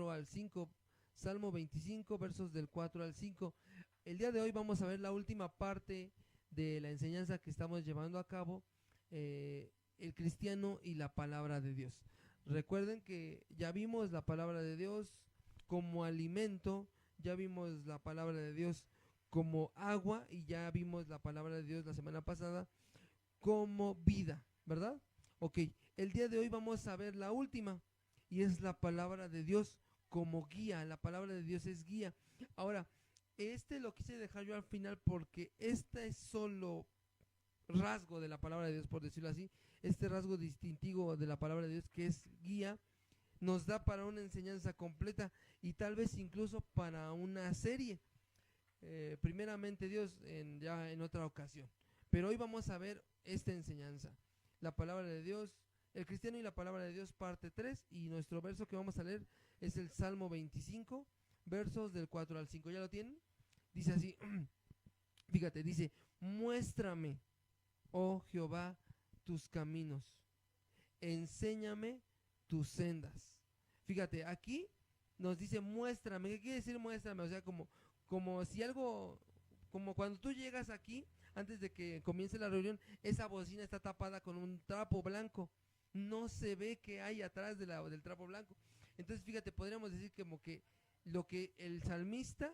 4 al 5. Salmo 25, versos del 4 al 5. El día de hoy vamos a ver la última parte de la enseñanza que estamos llevando a cabo, el cristiano y la palabra de Dios. Recuerden que ya vimos la palabra de Dios como alimento, ya vimos la palabra de Dios como agua y ya vimos la palabra de Dios la semana pasada como vida, ¿verdad? Ok, el día de hoy vamos a ver la última y es la palabra de Dios como guía. La palabra de Dios es guía. Ahora, lo quise dejar yo al final porque este es solo rasgo de la palabra de Dios, por decirlo así. Este rasgo distintivo de la palabra de Dios, que es guía, nos da para una enseñanza completa y tal vez incluso para una serie. Primeramente Dios, ya en otra ocasión. Pero hoy vamos a ver esta enseñanza. La palabra de Dios, el cristiano y la palabra de Dios, parte 3. Y nuestro verso que vamos a leer es el Salmo 25, versos del 4 al 5. ¿Ya lo tienen? Dice así, fíjate, dice: muéstrame, oh Jehová, tus caminos, enséñame tus sendas. Fíjate, aquí nos dice muéstrame. ¿Qué quiere decir muéstrame? O sea, como si algo, como cuando tú llegas aquí, antes de que comience la reunión, esa bocina está tapada con un trapo blanco. No se ve qué hay atrás del trapo blanco. Entonces, fíjate, podríamos decir como que lo que el salmista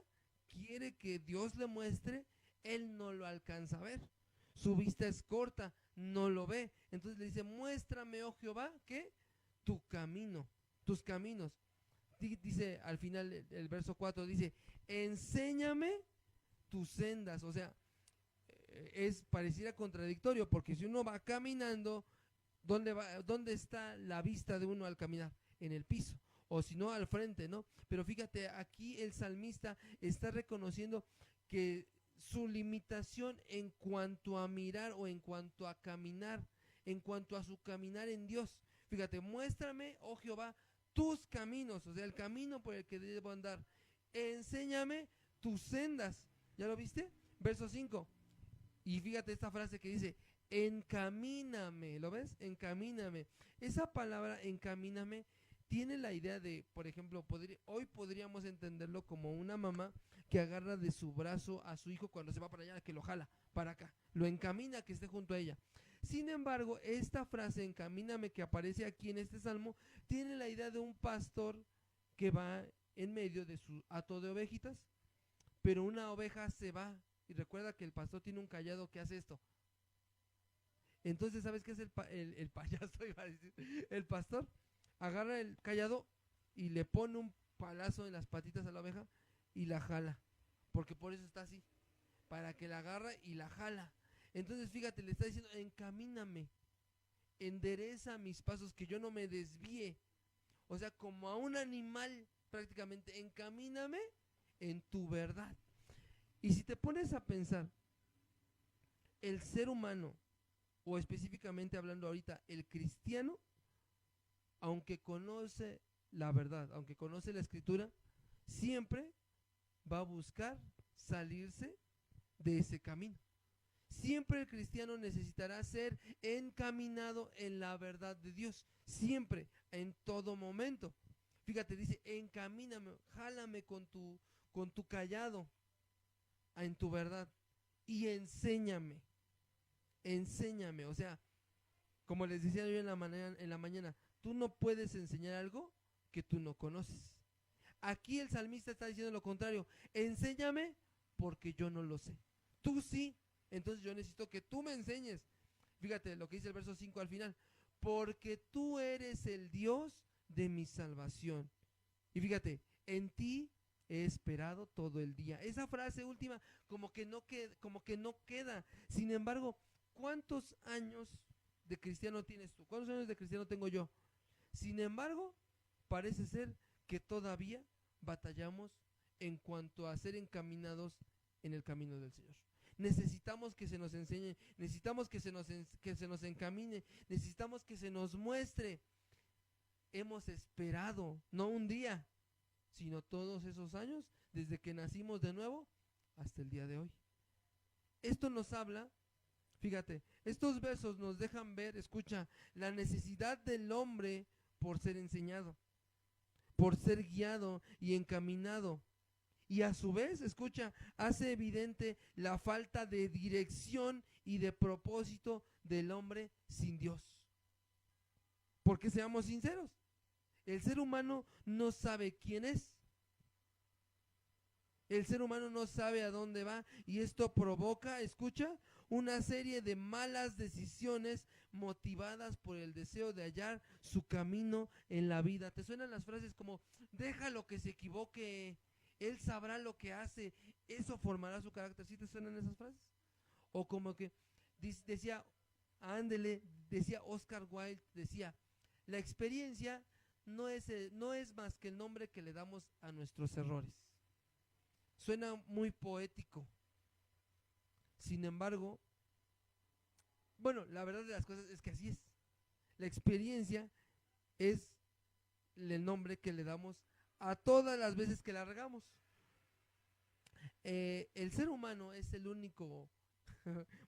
quiere que Dios le muestre, él no lo alcanza a ver. Su vista es corta, no lo ve. Entonces le dice: muéstrame, oh Jehová, ¿qué? Tu camino, tus caminos. Dice al final el verso 4, dice: enséñame tus sendas. O sea, pareciera contradictorio, porque si uno va caminando, ¿dónde está la vista de uno al caminar? En el piso, o si no al frente, ¿no? Pero fíjate, aquí el salmista está reconociendo que su limitación en cuanto a mirar o en cuanto a caminar, en cuanto a su caminar en Dios. Fíjate, muéstrame, oh Jehová, tus caminos, o sea, el camino por el que debo andar. Enséñame tus sendas. ¿Ya lo viste? Verso 5. Y fíjate esta frase que dice: encamíname. ¿Lo ves? Encamíname. Esa palabra encamíname tiene la idea de, por ejemplo, hoy podríamos entenderlo como una mamá que agarra de su brazo a su hijo cuando se va para allá, que lo jala para acá, lo encamina que esté junto a ella. Sin embargo, esta frase encamíname que aparece aquí en este salmo tiene la idea de un pastor que va en medio de su hato de ovejitas, pero una oveja se va, y recuerda que el pastor tiene un cayado que hace esto. Entonces, ¿sabes qué es el payaso? Iba a decir. El pastor agarra el cayado y le pone un palazo en las patitas a la oveja y la jala, porque por eso está así, para que la agarra y la jala. Entonces, fíjate, le está diciendo: encamíname, endereza mis pasos, que yo no me desvíe. O sea, como a un animal, prácticamente, encamíname en tu verdad. Y si te pones a pensar, el ser humano, o específicamente hablando ahorita, el cristiano, aunque conoce la verdad, aunque conoce la escritura, siempre va a buscar salirse de ese camino. Siempre el cristiano necesitará ser encaminado en la verdad de Dios, siempre, en todo momento. Fíjate, dice: encamíname, jálame con tu cayado en tu verdad y enséñame, enséñame. O sea, como les decía yo en la mañana, tú no puedes enseñar algo que tú no conoces. Aquí el salmista está diciendo lo contrario: enséñame porque yo no lo sé. Tú sí, entonces yo necesito que tú me enseñes. Fíjate lo que dice el verso 5 al final: porque tú eres el Dios de mi salvación. Y fíjate, en ti he esperado todo el día. Esa frase última como que no queda. Sin embargo, ¿cuántos años de cristiano tienes tú? ¿Cuántos años de cristiano tengo yo? Sin embargo, parece ser que todavía batallamos en cuanto a ser encaminados en el camino del Señor. Necesitamos que se nos enseñe, necesitamos que se nos encamine, necesitamos que se nos muestre. Hemos esperado, no un día, sino todos esos años, desde que nacimos de nuevo hasta el día de hoy. Esto nos habla, fíjate, estos versos nos dejan ver, escucha, la necesidad del hombre por ser enseñado. por ser guiado y encaminado. Y a su vez, escucha, hace evidente la falta de dirección y de propósito del hombre sin Dios. Porque seamos sinceros, el ser humano no sabe quién es. El ser humano no sabe a dónde va y esto provoca, escucha, una serie de malas decisiones motivadas por el deseo de hallar su camino en la vida. ¿Te suenan las frases como, déjalo que se equivoque, él sabrá lo que hace, eso formará su carácter? ¿Sí te suenan esas frases? O como que decía, decía Oscar Wilde, decía, la experiencia no es más que el nombre que le damos a nuestros errores. Suena muy poético. Sin embargo, bueno, la verdad de las cosas es que así es. La experiencia es el nombre que le damos a todas las veces que la regamos. El ser humano es el único,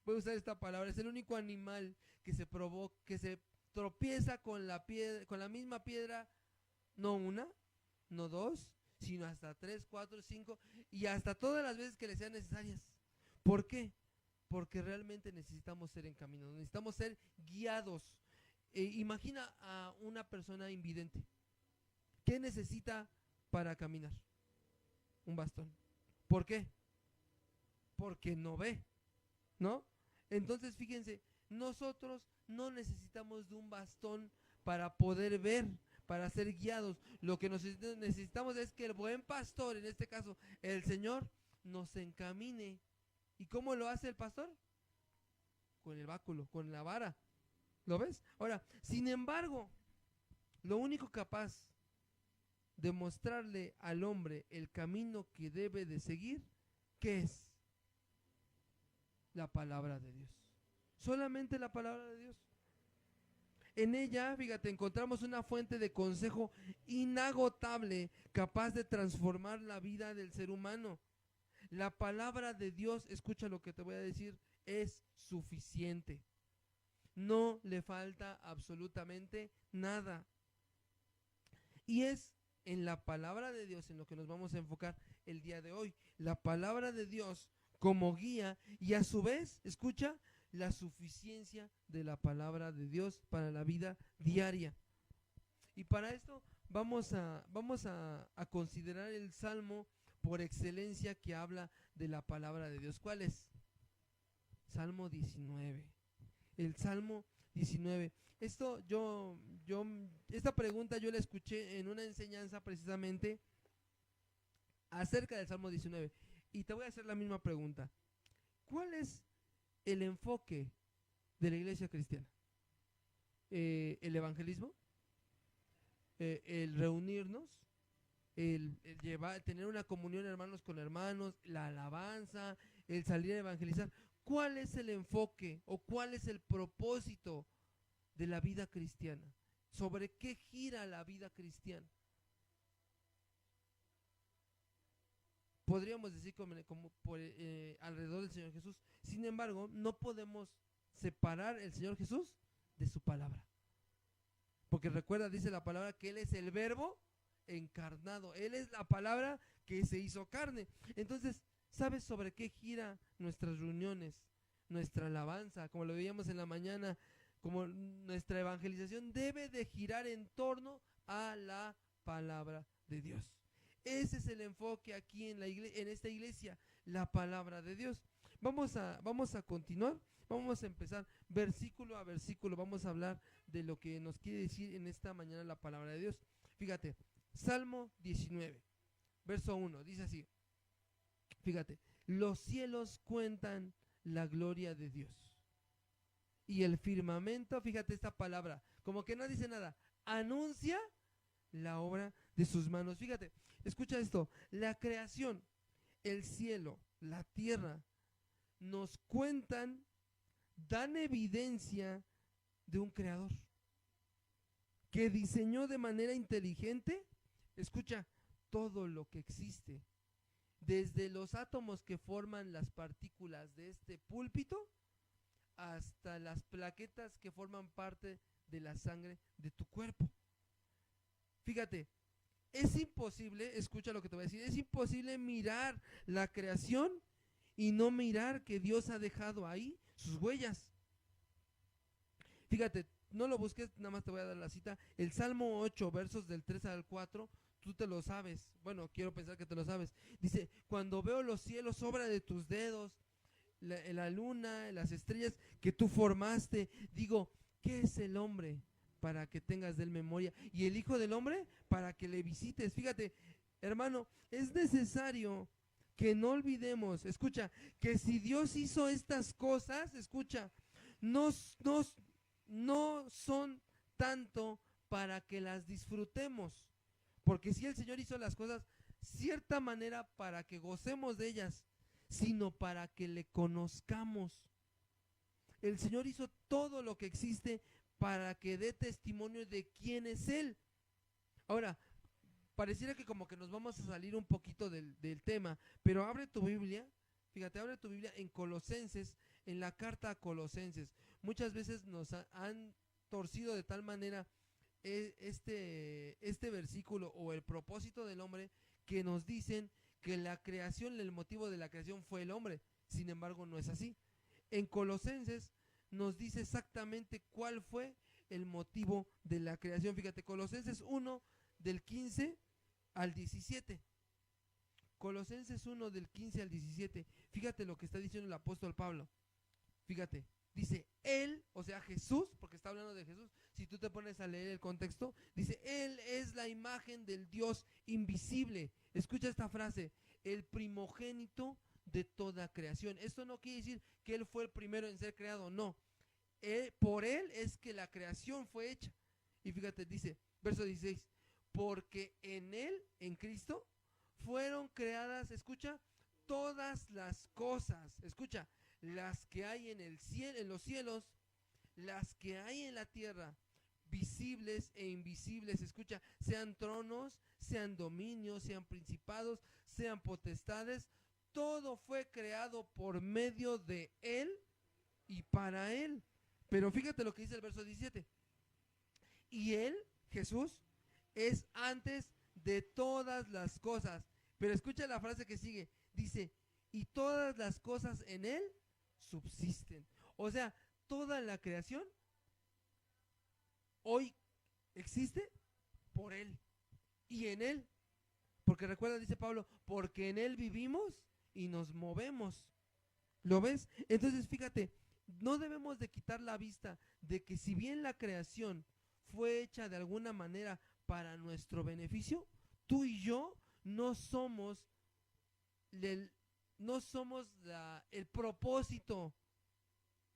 voy a usar esta palabra, es el único animal que se tropieza con la misma piedra, no una, no dos, sino hasta 3, 4, 5 y hasta todas las veces que le sean necesarias. ¿Por qué? Porque realmente necesitamos ser encaminados, necesitamos ser guiados. Imagina a una persona invidente. ¿Qué necesita para caminar? Un bastón. ¿Por qué? Porque no ve, ¿no? Entonces fíjense, nosotros no necesitamos de un bastón para poder ver, para ser guiados. Lo que necesitamos es que el buen pastor, en este caso el Señor, nos encamine. ¿Y cómo lo hace el pastor? Con el báculo, con la vara. ¿Lo ves? Ahora, sin embargo, lo único capaz de mostrarle al hombre el camino que debe de seguir, ¿qué es? La palabra de Dios. Solamente la palabra de Dios. En ella, fíjate, encontramos una fuente de consejo inagotable, capaz de transformar la vida del ser humano. La palabra de Dios, escucha lo que te voy a decir, es suficiente. No le falta absolutamente nada. Y es en la palabra de Dios en lo que nos vamos a enfocar el día de hoy. La palabra de Dios como guía y a su vez, escucha, la suficiencia de la palabra de Dios para la vida diaria. Y para esto vamos a considerar el salmo por excelencia que habla de la palabra de Dios. ¿Cuál es? Salmo 19. El Salmo 19. Esta pregunta yo la escuché en una enseñanza precisamente acerca del Salmo 19. Y te voy a hacer la misma pregunta. ¿Cuál es el enfoque de la iglesia cristiana? ¿El evangelismo? ¿El reunirnos? El tener una comunión hermanos con hermanos, la alabanza, el salir a evangelizar. ¿Cuál es el enfoque o cuál es el propósito de la vida cristiana? ¿Sobre qué gira la vida cristiana? Podríamos decir como por alrededor del Señor Jesús. Sin embargo, no podemos separar el Señor Jesús de su palabra. Porque recuerda, dice la palabra que Él es el verbo encarnado. Él es la palabra que se hizo carne. Entonces, ¿sabes sobre qué gira nuestras reuniones? Nuestra alabanza, como lo veíamos en la mañana, como nuestra evangelización debe de girar en torno a la palabra de Dios. Ese es el enfoque aquí en esta iglesia, la palabra de Dios. Vamos a continuar, vamos a empezar versículo a versículo, vamos a hablar de lo que nos quiere decir en esta mañana la palabra de Dios. Fíjate, Salmo 19, verso 1, dice así, fíjate, los cielos cuentan la gloria de Dios. Y el firmamento, fíjate esta palabra, como que no dice nada, anuncia la obra de sus manos. Fíjate, escucha esto, la creación, el cielo, la tierra, nos cuentan, dan evidencia de un creador que diseñó de manera inteligente, escucha, todo lo que existe, desde los átomos que forman las partículas de este púlpito hasta las plaquetas que forman parte de la sangre de tu cuerpo. Fíjate, Es imposible, escucha lo que te voy a decir, es imposible mirar la creación y no mirar que Dios ha dejado ahí sus huellas. Fíjate, no lo busques, nada más te voy a dar la cita. El Salmo 8, versos del 3 al 4, tú te lo sabes. Bueno, quiero pensar que te lo sabes. Dice, cuando veo los cielos, obra de tus dedos, la luna, las estrellas que tú formaste, digo, ¿qué es el hombre para que tengas de él memoria? Y el Hijo del Hombre para que le visites. Fíjate, hermano, es necesario que no olvidemos, escucha, que si Dios hizo estas cosas, escucha, no, no, no son tanto para que las disfrutemos, porque si el Señor hizo las cosas cierta manera para que gocemos de ellas, sino para que le conozcamos. El Señor hizo todo lo que existe para que dé testimonio de quién es Él. Ahora, pareciera que como que nos vamos a salir un poquito del tema, pero abre tu Biblia, fíjate, abre tu Biblia en Colosenses, en la carta a Colosenses. Muchas veces nos han torcido de tal manera este versículo o el propósito del hombre, que nos dicen que la creación, el motivo de la creación fue el hombre. Sin embargo, no es así. En Colosenses nos dice exactamente cuál fue el motivo de la creación. Fíjate, Colosenses 1 del 15 al 17. Colosenses 1 del 15 al 17. Fíjate lo que está diciendo el apóstol Pablo. Fíjate, dice Él, o sea Jesús, porque está hablando de Jesús. Si tú te pones a leer el contexto, dice Él es la imagen del Dios invisible. Escucha esta frase, el primogénito de toda creación. Esto no quiere decir que Él fue el primero en ser creado, no. Por Él es que la creación fue hecha. Y fíjate, dice, verso 16, porque en Él, en Cristo, fueron creadas, escucha, todas las cosas, escucha, las que hay en el cielo, en los cielos, las que hay en la tierra, visibles e invisibles, escucha, sean tronos, sean dominios, sean principados, sean potestades, todo fue creado por medio de Él y para Él. Pero fíjate lo que dice el verso 17. Y Él, Jesús, es antes de todas las cosas. Pero escucha la frase que sigue. Dice, y todas las cosas en Él subsisten. O sea, toda la creación hoy existe por Él y en Él. Porque recuerda, dice Pablo, porque en Él vivimos y nos movemos. ¿Lo ves? Entonces fíjate, no debemos de quitar la vista de que si bien la creación fue hecha de alguna manera para nuestro beneficio, tú y yo no somos el propósito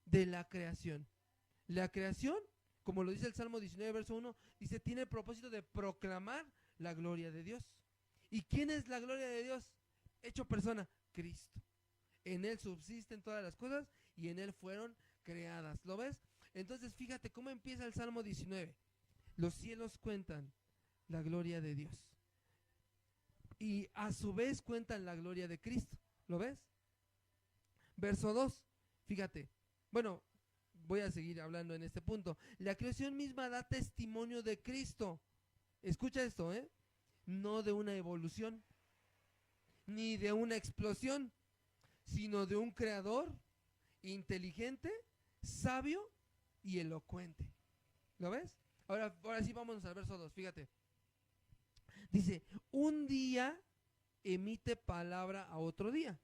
de la creación. La creación, como lo dice el Salmo 19, verso 1, dice, tiene el propósito de proclamar la gloria de Dios. ¿Y quién es la gloria de Dios? Hecho persona, Cristo. En Él subsisten todas las cosas y en Él fueron creadas. ¿Lo ves? Entonces fíjate cómo empieza el Salmo 19. Los cielos cuentan la gloria de Dios. Y a su vez cuentan la gloria de Cristo. ¿Lo ves? Verso 2. Fíjate. Bueno, voy a seguir hablando en este punto. La creación misma da testimonio de Cristo. Escucha esto, ¿eh? No de una evolución, ni de una explosión, sino de un creador inteligente, sabio y elocuente. ¿Lo ves? Ahora sí vamos al verso 2, fíjate. Dice, un día emite palabra a otro día,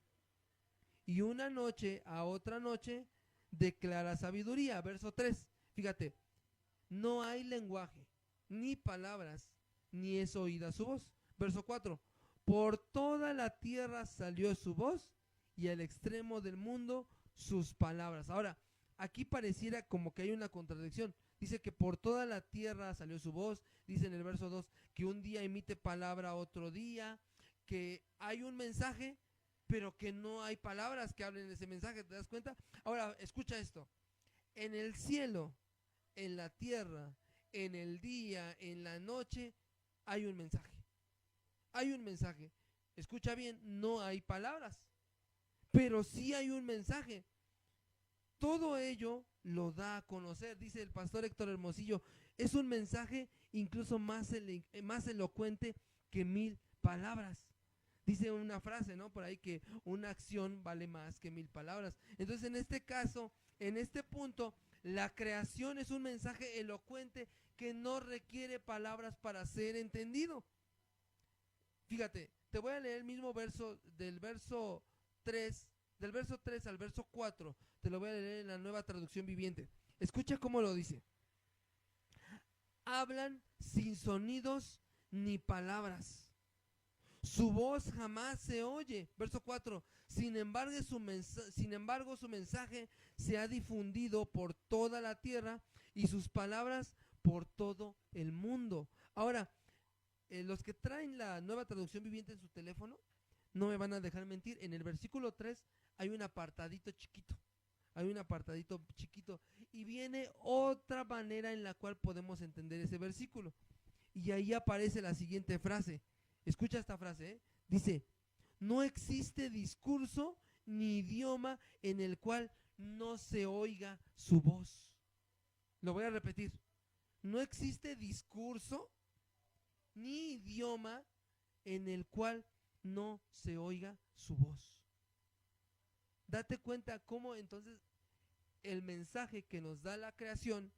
y una noche a otra noche declara sabiduría. Verso 3, fíjate, no hay lenguaje, ni palabras, ni es oída su voz. Verso 4, por toda la tierra salió su voz, y al extremo del mundo sus palabras. Ahora, aquí pareciera como que hay una contradicción. Dice que por toda la tierra salió su voz. Dice en el verso 2 que un día emite palabra otro día, que hay un mensaje, pero que no hay palabras que hablen ese mensaje. ¿Te das cuenta? Ahora, escucha esto. En el cielo, en la tierra, en el día, en la noche, hay un mensaje. Hay un mensaje. Escucha bien, no hay palabras, pero sí hay un mensaje. Todo ello lo da a conocer, dice el pastor Héctor Hermosillo. Es un mensaje incluso más elocuente que 1000 palabras. Dice una frase, ¿no? Por ahí que una acción vale más que 1000 palabras. Entonces, en este caso, en este punto, la creación es un mensaje elocuente que no requiere palabras para ser entendido. Fíjate, te voy a leer el mismo verso del verso 3 al verso 4. Te lo voy a leer en la Nueva Traducción Viviente. Escucha cómo lo dice. Hablan sin sonidos ni palabras. Su voz jamás se oye. Verso 4. Sin embargo, su mensaje se ha difundido por toda la tierra y sus palabras por todo el mundo. Ahora, los que traen la Nueva Traducción Viviente en su teléfono no me van a dejar mentir. En el versículo 3 hay un apartadito chiquito. Y viene otra manera en la cual podemos entender ese versículo. Y ahí aparece la siguiente frase. Escucha esta frase, ¿eh? Dice, no existe discurso ni idioma en el cual no se oiga su voz. Lo voy a repetir. No existe discurso ni idioma en el cual no se oiga su voz. Date cuenta cómo entonces el mensaje que nos da la creación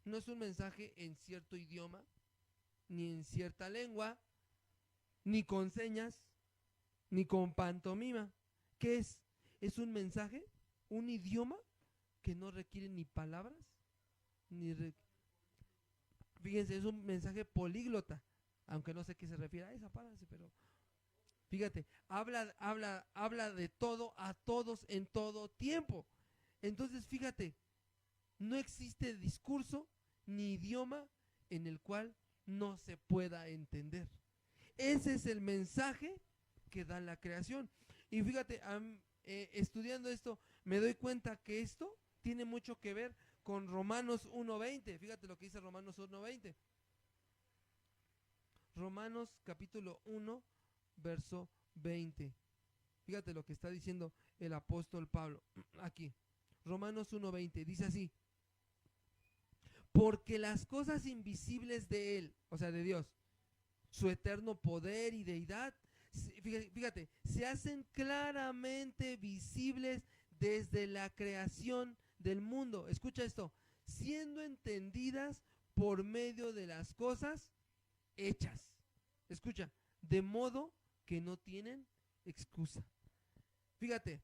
no es un mensaje en cierto idioma, ni en cierta lengua, ni con señas, ni con pantomima. ¿Qué es? Es un mensaje, un idioma que no requiere ni palabras, fíjense, es un mensaje políglota, aunque no sé qué se refiere a esa palabra, pero fíjate, habla de todo a todos en todo tiempo. Entonces, fíjate, no existe discurso ni idioma en el cual no se pueda entender. Ese es el mensaje que da la creación. Y fíjate, estudiando esto, me doy cuenta que esto tiene mucho que ver con Romanos 1:20. Fíjate lo que dice Romanos 1:20. Romanos capítulo 1, verso 20. Fíjate lo que está diciendo el apóstol Pablo aquí. Romanos 1:20 dice así: porque las cosas invisibles de él, o sea, de Dios, su eterno poder y deidad, fíjate, se hacen claramente visibles desde la creación del mundo. Escucha esto: siendo entendidas por medio de las cosas hechas. Escucha, de modo que no tienen excusa. Fíjate,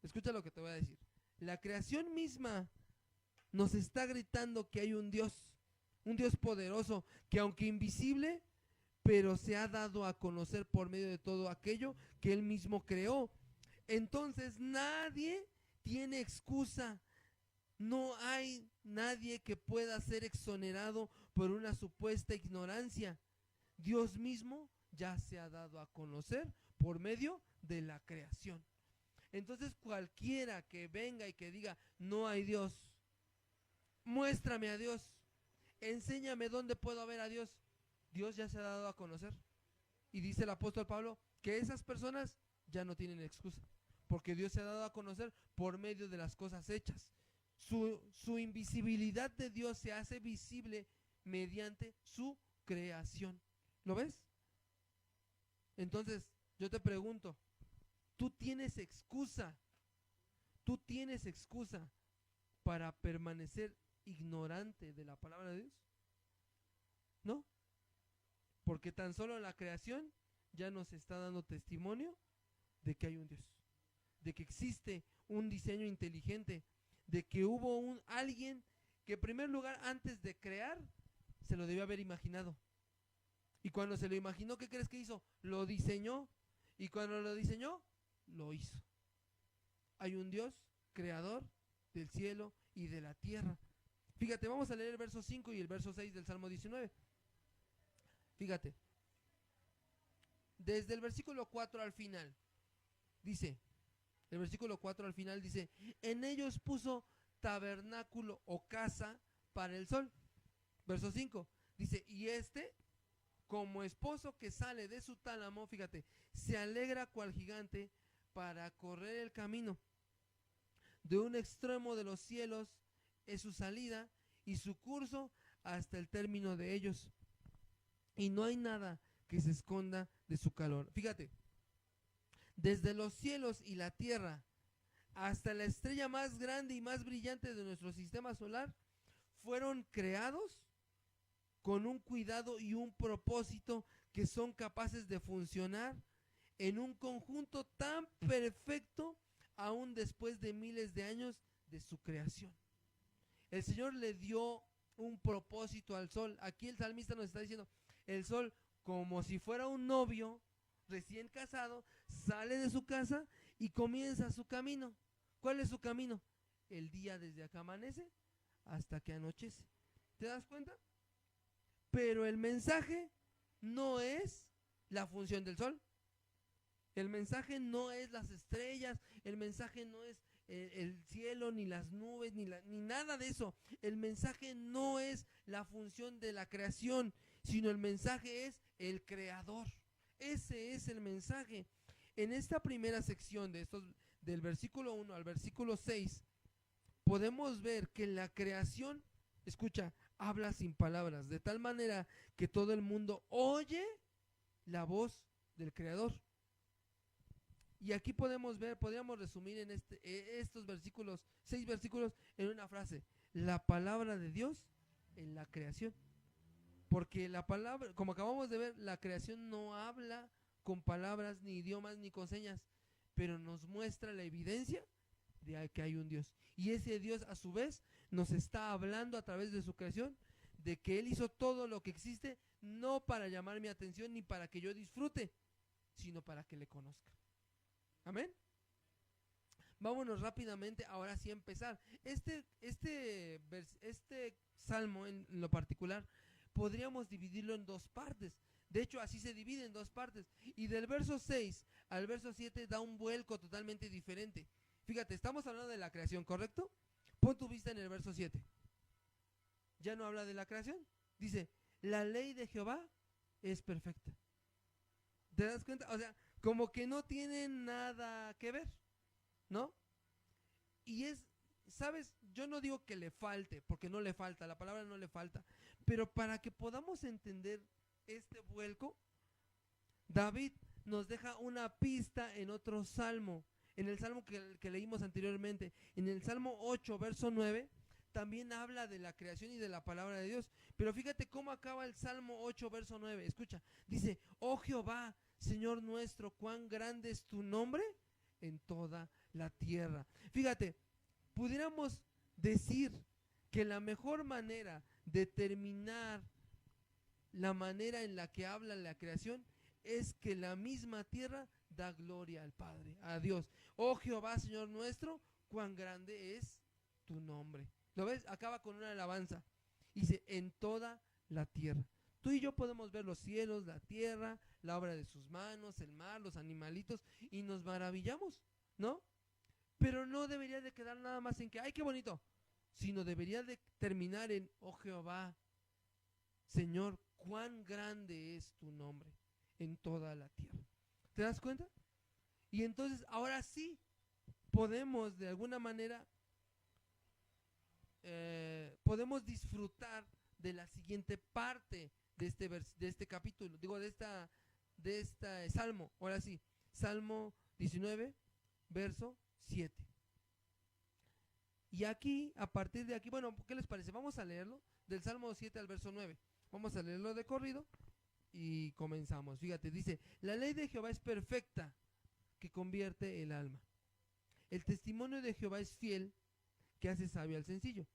escucha lo que te voy a decir. La creación misma nos está gritando que hay un Dios poderoso, que aunque invisible, pero se ha dado a conocer por medio de todo aquello que él mismo creó. Entonces nadie tiene excusa. No hay nadie que pueda ser exonerado por una supuesta ignorancia. Dios mismo ya se ha dado a conocer por medio de la creación. Entonces cualquiera que venga y que diga no hay Dios, muéstrame a Dios, enséñame dónde puedo ver a Dios, Dios ya se ha dado a conocer. Y dice el apóstol Pablo que esas personas ya no tienen excusa, porque Dios se ha dado a conocer por medio de las cosas hechas. Su invisibilidad de Dios se hace visible mediante su creación. ¿Lo ves? Entonces, yo te pregunto, ¿tú tienes excusa para permanecer ignorante de la palabra de Dios? ¿No? Porque tan solo la creación ya nos está dando testimonio de que hay un Dios, de que existe un diseño inteligente, de que hubo alguien que en primer lugar, antes de crear, se lo debió haber imaginado. Y cuando se lo imaginó, ¿qué crees que hizo? Lo diseñó. Y cuando lo diseñó, lo hizo. Hay un Dios creador del cielo y de la tierra. Fíjate, vamos a leer el verso 5 y el verso 6 del Salmo 19. Fíjate. Desde el versículo 4 al final, dice, el versículo 4 al final dice: en ellos puso tabernáculo o casa para el sol. Verso 5, dice: y como esposo que sale de su tálamo, fíjate, se alegra cual gigante para correr el camino. De un extremo de los cielos es su salida y su curso hasta el término de ellos. Y no hay nada que se esconda de su calor. Fíjate, desde los cielos y la tierra hasta la estrella más grande y más brillante de nuestro sistema solar fueron creados con un cuidado y un propósito que son capaces de funcionar en un conjunto tan perfecto aún después de miles de años de su creación. El Señor le dio un propósito al sol. Aquí el salmista nos está diciendo, el sol, como si fuera un novio recién casado, sale de su casa y comienza su camino. ¿Cuál es su camino? El día desde que amanece hasta que anochece. ¿Te das cuenta? Pero el mensaje no es la función del sol. El mensaje no es las estrellas, el mensaje no es el cielo, ni las nubes, ni nada de eso. El mensaje no es la función de la creación, sino el mensaje es el creador. Ese es el mensaje. En esta primera sección del versículo 1 al versículo 6, podemos ver que la creación, escucha, habla sin palabras, de tal manera que todo el mundo oye la voz del creador. Y aquí podemos ver, podríamos resumir en estos versículos, 6 versículos, en una frase: la palabra de Dios en la creación. Porque la palabra, como acabamos de ver, la creación no habla con palabras, ni idiomas, ni con señas, pero nos muestra la evidencia de que hay un Dios. Y ese Dios, a su vez, nos está hablando a través de su creación, de que Él hizo todo lo que existe, no para llamar mi atención, ni para que yo disfrute, sino para que le conozca. Amén. Vámonos rápidamente ahora sí a empezar. Este salmo en lo particular podríamos dividirlo en dos partes. De hecho, así se divide en dos partes. Y del verso 6 al verso 7 da un vuelco totalmente diferente. Fíjate, estamos hablando de la creación, ¿correcto? Pon tu vista en el verso 7. Ya no habla de la creación. Dice, la ley de Jehová es perfecta. ¿Te das cuenta? O sea, como que no tiene nada que ver, ¿no? Y ¿sabes? Yo no digo que le falte, porque no le falta, la palabra no le falta. Pero para que podamos entender este vuelco, David nos deja una pista en otro salmo, en el salmo que leímos anteriormente. En el Salmo 8, verso 9, también habla de la creación y de la palabra de Dios. Pero fíjate cómo acaba el Salmo 8, verso 9. Escucha, dice, oh Jehová, Señor nuestro, cuán grande es tu nombre en toda la tierra. Fíjate, pudiéramos decir que la mejor manera de terminar la manera en la que habla la creación es que la misma tierra da gloria al Padre, a Dios. Oh Jehová, Señor nuestro, cuán grande es tu nombre. ¿Lo ves? Acaba con una alabanza. Dice, en toda la tierra. Tú y yo podemos ver los cielos, la tierra, la obra de sus manos, el mar, los animalitos, y nos maravillamos, ¿no? Pero no debería de quedar nada más en que, ¡ay, qué bonito! Sino debería de terminar en, oh Jehová, Señor, cuán grande es tu nombre en toda la tierra. ¿Te das cuenta? Y entonces, ahora sí, podemos de alguna manera, podemos disfrutar de la siguiente parte de este capítulo, digo, de este salmo. Ahora sí, Salmo 19, verso 7. Y aquí, a partir de aquí, bueno, ¿qué les parece? Vamos a leerlo del Salmo 7 al verso 9. Vamos a leerlo de corrido y comenzamos. Fíjate, dice, la ley de Jehová es perfecta, que convierte el alma. El testimonio de Jehová es fiel, que hace sabio al sencillo.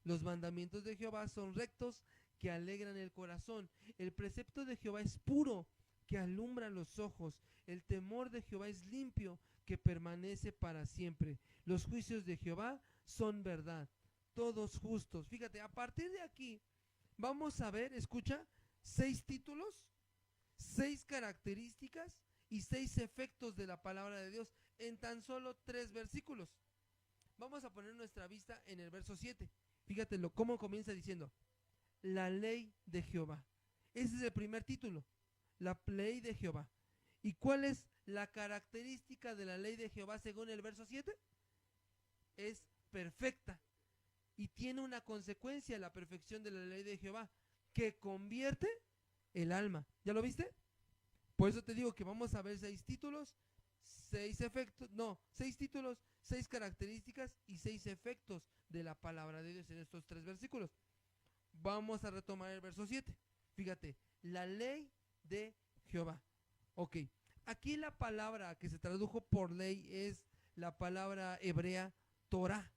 Los mandamientos de Jehová son rectos, que alegran el corazón. El precepto de Jehová es puro, que alumbra los ojos. El temor de Jehová es limpio, que permanece para siempre. Los juicios de Jehová son verdad, todos justos. Fíjate, a partir de aquí vamos a ver, escucha, 6 títulos, 6 características y 6 efectos de la palabra de Dios en tan solo 3 versículos. Vamos a poner nuestra vista en el verso 7. Fíjate cómo comienza diciendo, la ley de Jehová. Ese es el primer título, la ley de Jehová. ¿Y cuál es la característica de la ley de Jehová según el verso 7? Es perfecta. Y tiene una consecuencia la perfección de la ley de Jehová, que convierte el alma. ¿Ya lo viste? Por eso te digo que vamos a ver 6 títulos, 6 efectos, no, 6 títulos, 6 características y 6 efectos de la palabra de Dios en estos 3 versículos. Vamos a retomar el verso 7. Fíjate, la ley de Jehová. Ok, aquí la palabra que se tradujo por ley es la palabra hebrea Torah.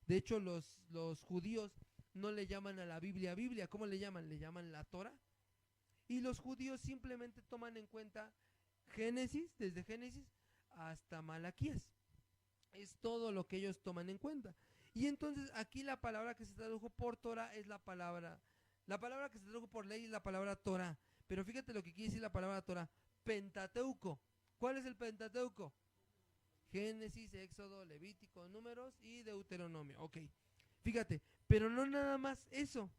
De hecho, los judíos no le llaman a la Biblia Biblia. ¿Cómo le llaman? Le llaman la Torah. Y los judíos simplemente toman en cuenta Génesis, desde Génesis hasta Malaquías. Es todo lo que ellos toman en cuenta. Y entonces aquí la palabra que se tradujo por Torah es la palabra que se tradujo por ley es la palabra Torah. Pero fíjate lo que quiere decir la palabra Torah. Pentateuco. ¿Cuál es el Pentateuco? Génesis, Éxodo, Levítico, Números y Deuteronomio. Ok, fíjate, pero no nada más eso.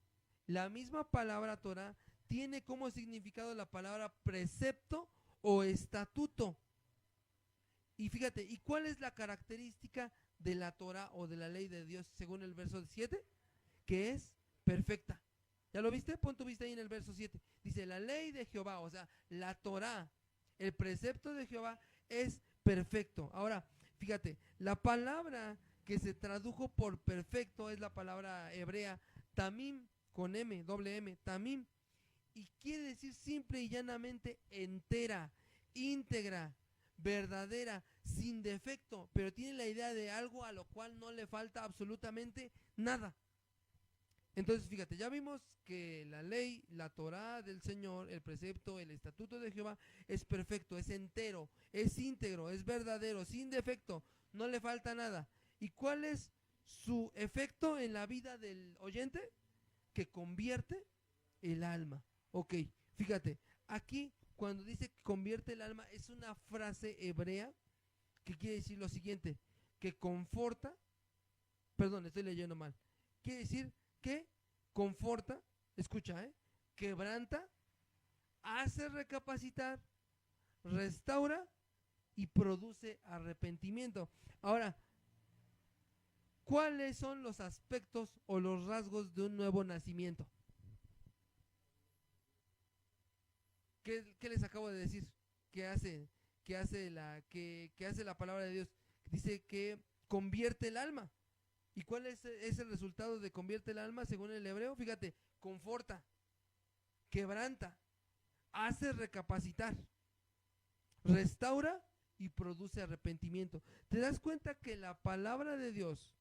La misma palabra Torah tiene como significado la palabra precepto o estatuto. Y fíjate, ¿y cuál es la característica de la Torah o de la ley de Dios según el verso 7? Que es perfecta. ¿Ya lo viste? Pon tu vista ahí en el verso 7. Dice, la ley de Jehová, o sea, la Torah, el precepto de Jehová es perfecto. Ahora, fíjate, la palabra que se tradujo por perfecto es la palabra hebrea tamim, con M, doble M, tamim. Y quiere decir simple y llanamente entera, íntegra, verdadera, sin defecto, pero tiene la idea de algo a lo cual no le falta absolutamente nada. Entonces, fíjate, ya vimos que la ley, la Torah del Señor, el precepto, el estatuto de Jehová es perfecto, es entero, es íntegro, es verdadero, sin defecto, no le falta nada. ¿Y cuál es su efecto en la vida del oyente? Que convierte el alma. Ok, fíjate, aquí cuando dice que convierte el alma es una frase hebrea que quiere decir lo siguiente, que conforta, perdón, estoy leyendo mal, quiere decir que conforta, escucha, quebranta, hace recapacitar, restaura y produce arrepentimiento. Ahora, ¿cuáles son los aspectos o los rasgos de un nuevo nacimiento? ¿Qué les acabo de decir? ¿Qué hace la palabra de Dios? Dice que convierte el alma. ¿Y cuál es el resultado de convierte el alma según el hebreo? Fíjate, conforta, quebranta, hace recapacitar, restaura y produce arrepentimiento. ¿Te das cuenta que la palabra de Dios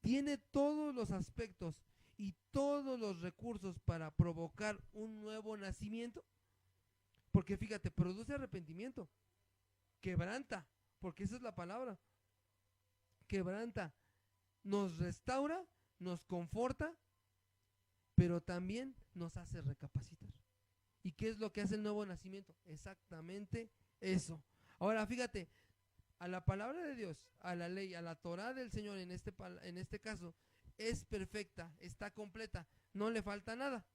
tiene todos los aspectos y todos los recursos para provocar un nuevo nacimiento? Porque fíjate, produce arrepentimiento, quebranta, porque esa es la palabra, quebranta, nos restaura, nos conforta, pero también nos hace recapacitar. ¿Y qué es lo que hace el nuevo nacimiento? Exactamente eso. Ahora fíjate, a la palabra de Dios, a la ley, a la Torah del Señor en este caso, es perfecta, está completa, no le falta nada.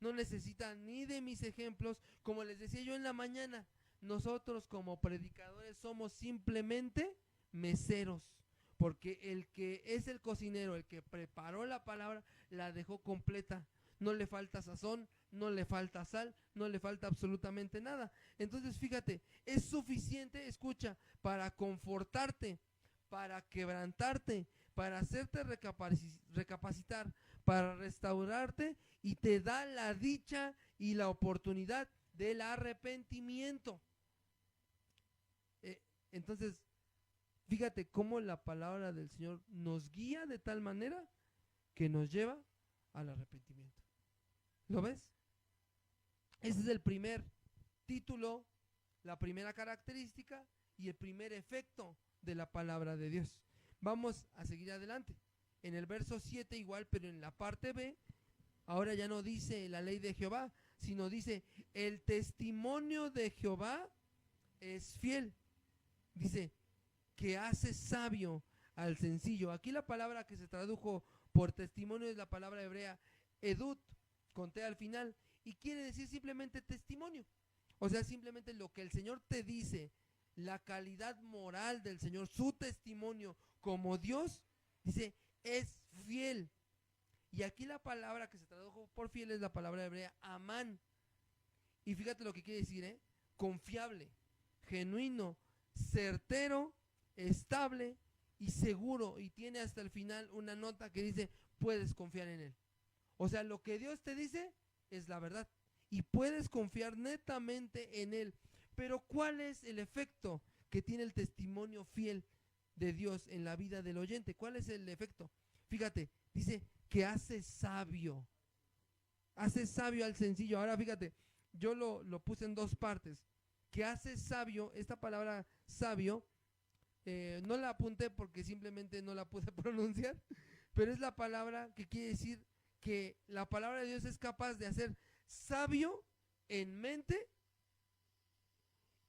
No necesita ni de mis ejemplos, como les decía yo en la mañana, nosotros como predicadores somos simplemente meseros, porque el que es el cocinero, el que preparó la palabra, la dejó completa, no le falta sazón, no le falta sal, no le falta absolutamente nada. Entonces fíjate, es suficiente, escucha, para confortarte, para quebrantarte, para hacerte recapacitar, para restaurarte, y te da la dicha y la oportunidad del arrepentimiento. Entonces, fíjate cómo la palabra del Señor nos guía de tal manera que nos lleva al arrepentimiento. ¿Lo ves? Ese es el primer título, la primera característica y el primer efecto de la palabra de Dios. Vamos a seguir adelante. En el verso 7 igual, pero en la parte B, ahora ya no dice la ley de Jehová, sino dice el testimonio de Jehová es fiel. Dice que hace sabio al sencillo. Aquí la palabra que se tradujo por testimonio es la palabra hebrea edut, con T al final, y quiere decir simplemente testimonio. O sea, simplemente lo que el Señor te dice, la calidad moral del Señor, su testimonio como Dios, dice, es fiel. Y aquí la palabra que se tradujo por fiel es la palabra hebrea amán. Y fíjate lo que quiere decir, confiable, genuino, certero, estable y seguro. Y tiene hasta el final una nota que dice, puedes confiar en él. O sea, lo que Dios te dice es la verdad y puedes confiar netamente en él. Pero ¿cuál es el efecto que tiene el testimonio fiel de Dios en la vida del oyente? ¿Cuál es el efecto? Fíjate, dice que hace sabio al sencillo. Ahora fíjate, yo lo puse en dos partes. Que hace sabio, esta palabra sabio, no la apunté porque simplemente no la pude pronunciar, pero es la palabra que quiere decir que la palabra de Dios es capaz de hacer sabio en mente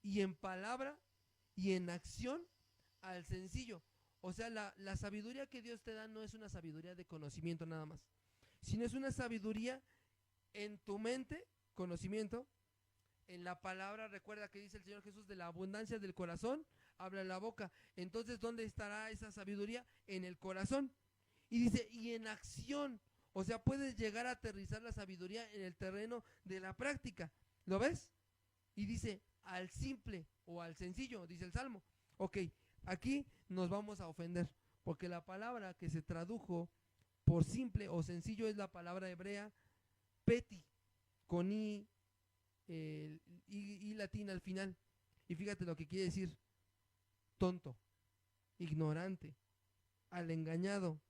y en palabra y en acción al sencillo. O sea, la sabiduría que Dios te da no es una sabiduría de conocimiento nada más, sino es una sabiduría en tu mente, conocimiento, en la palabra. Recuerda que dice el Señor Jesús, de la abundancia del corazón habla la boca. Entonces, ¿dónde estará esa sabiduría? En el corazón. Y dice, y en acción. O sea, puedes llegar a aterrizar la sabiduría en el terreno de la práctica. ¿Lo ves? Y dice, al simple o al sencillo, dice el Salmo. Ok, aquí nos vamos a ofender, porque la palabra que se tradujo por simple o sencillo es la palabra hebrea peti, con i latina al final. Y fíjate lo que quiere decir: tonto, ignorante, al engañado.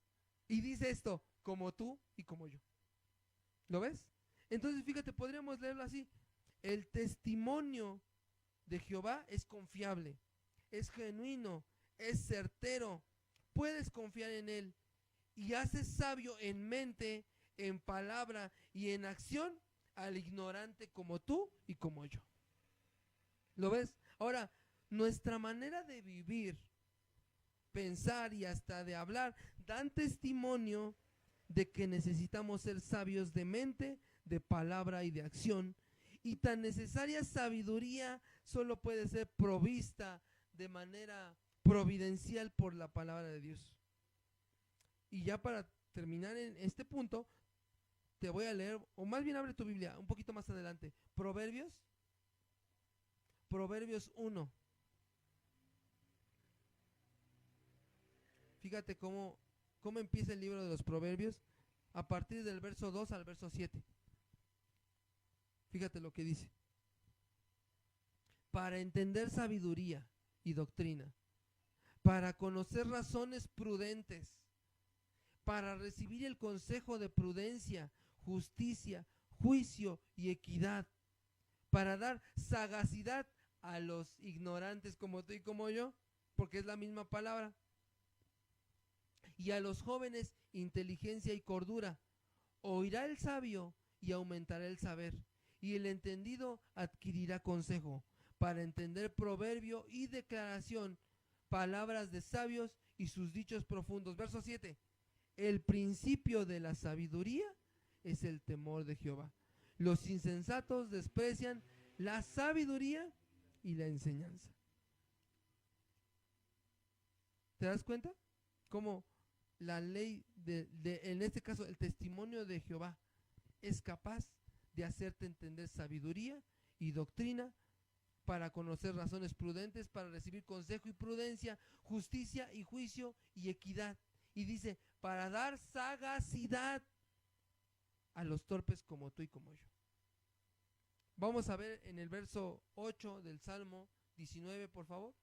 Y dice esto, como tú y como yo. ¿Lo ves? Entonces fíjate, podríamos leerlo así: el testimonio de Jehová es confiable, es genuino, es certero, puedes confiar en él y hace sabio en mente, en palabra y en acción al ignorante como tú y como yo. ¿Lo ves? Ahora, nuestra manera de vivir, pensar y hasta de hablar dan testimonio de que necesitamos ser sabios de mente, de palabra y de acción. Y tan necesaria sabiduría solo puede ser provista de manera providencial por la palabra de Dios. Y ya para terminar en este punto, te voy a leer, o más bien abre tu Biblia un poquito más adelante, Proverbios 1. Fíjate cómo empieza el libro de los Proverbios a partir del verso 2 al verso 7. Fíjate lo que dice: para entender sabiduría y doctrina, para conocer razones prudentes, para recibir el consejo de prudencia, justicia, juicio y equidad, para dar sagacidad a los ignorantes como tú y como yo, porque es la misma palabra, y a los jóvenes inteligencia y cordura. Oirá el sabio y aumentará el saber, y el entendido adquirirá consejo, para entender proverbio y declaración, palabras de sabios y sus dichos profundos. Verso 7. El principio de la sabiduría es el temor de Jehová. Los insensatos desprecian la sabiduría y la enseñanza. ¿Te das cuenta? Cómo la ley en este caso el testimonio de Jehová es capaz de hacerte entender sabiduría y doctrina, para conocer razones prudentes, para recibir consejo y prudencia, justicia y juicio y equidad. Y dice, para dar sagacidad a los torpes como tú y como yo. Vamos a ver en el verso 8 del Salmo 19, por favor.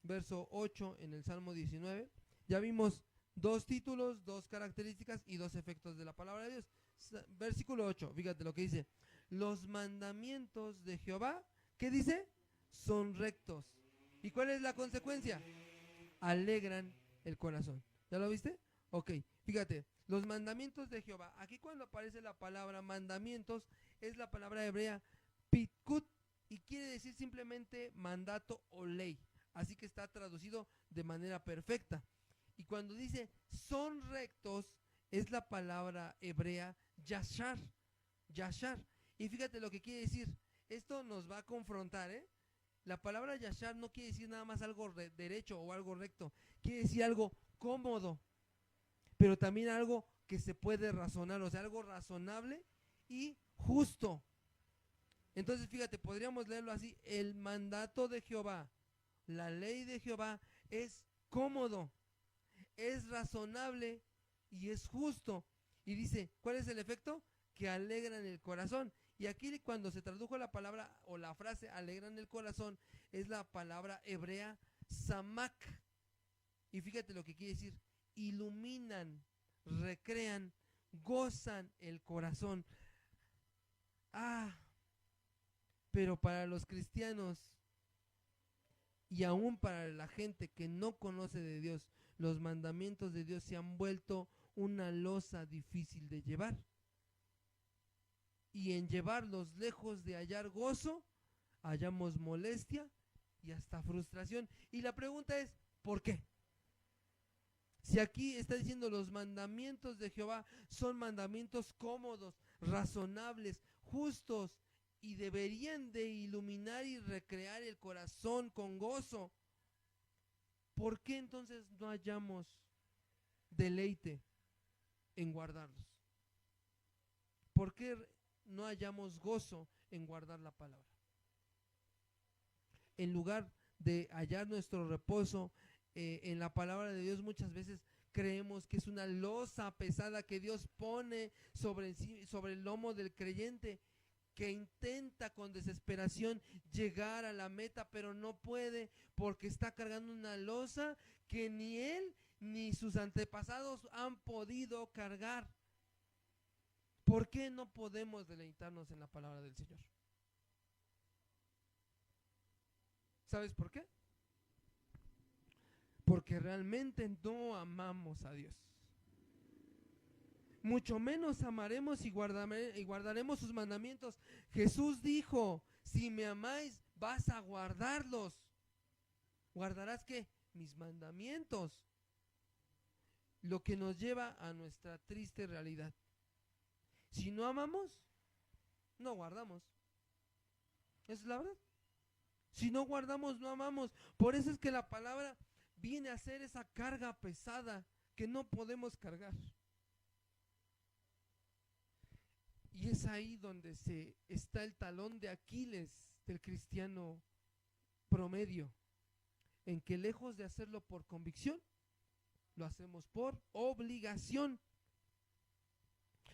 Verso 8 en el Salmo 19. Ya vimos dos títulos, dos características y dos efectos de la palabra de Dios. Versículo 8, fíjate lo que dice: los mandamientos de Jehová, ¿qué dice? Son rectos. ¿Y cuál es la consecuencia? Alegran el corazón. ¿Ya lo viste? Ok, fíjate, los mandamientos de Jehová. Aquí cuando aparece la palabra mandamientos, es la palabra hebrea pitkut, y quiere decir simplemente mandato o ley. Así que está traducido de manera perfecta. Y cuando dice son rectos, es la palabra hebrea yashar. Yashar. Y fíjate lo que quiere decir. Esto nos va a confrontar, ¿eh? La palabra yashar no quiere decir nada más algo derecho o algo recto. Quiere decir algo cómodo, pero también algo que se puede razonar, o sea, algo razonable y justo. Entonces, fíjate, podríamos leerlo así: el mandato de Jehová, la ley de Jehová es cómodo, es razonable y es justo. Y dice, ¿cuál es el efecto? Que alegran el corazón. Y aquí, cuando se tradujo la palabra o la frase alegran el corazón, es la palabra hebrea samak. Y fíjate lo que quiere decir: iluminan, recrean, gozan el corazón. Pero para los cristianos y aún para la gente que no conoce de Dios, los mandamientos de Dios se han vuelto una losa difícil de llevar. Y en llevarlos, lejos de hallar gozo, hallamos molestia y hasta frustración. Y la pregunta es, ¿por qué? Si aquí está diciendo los mandamientos de Jehová son mandamientos cómodos, razonables, justos, y deberían de iluminar y recrear el corazón con gozo, ¿por qué entonces no hallamos deleite en guardarlos? ¿Por qué no hallamos gozo en guardar la palabra? En lugar de hallar nuestro reposo en la palabra de Dios, muchas veces creemos que es una losa pesada que Dios pone sobre el lomo del creyente, que intenta con desesperación llegar a la meta, pero no puede porque está cargando una losa que ni él ni sus antepasados han podido cargar. ¿Por qué no podemos deleitarnos en la palabra del Señor? ¿Sabes por qué? Porque realmente no amamos a Dios. Mucho menos amaremos y guardaremos sus mandamientos. Jesús dijo, si me amáis, vas a guardarlos. ¿Guardarás qué? Mis mandamientos. Lo que nos lleva a nuestra triste realidad. Si no amamos, no guardamos. Esa es la verdad. Si no guardamos, no amamos. Por eso es que la palabra viene a ser esa carga pesada que no podemos cargar. Y es ahí donde está el talón de Aquiles del cristiano promedio, en que lejos de hacerlo por convicción, lo hacemos por obligación.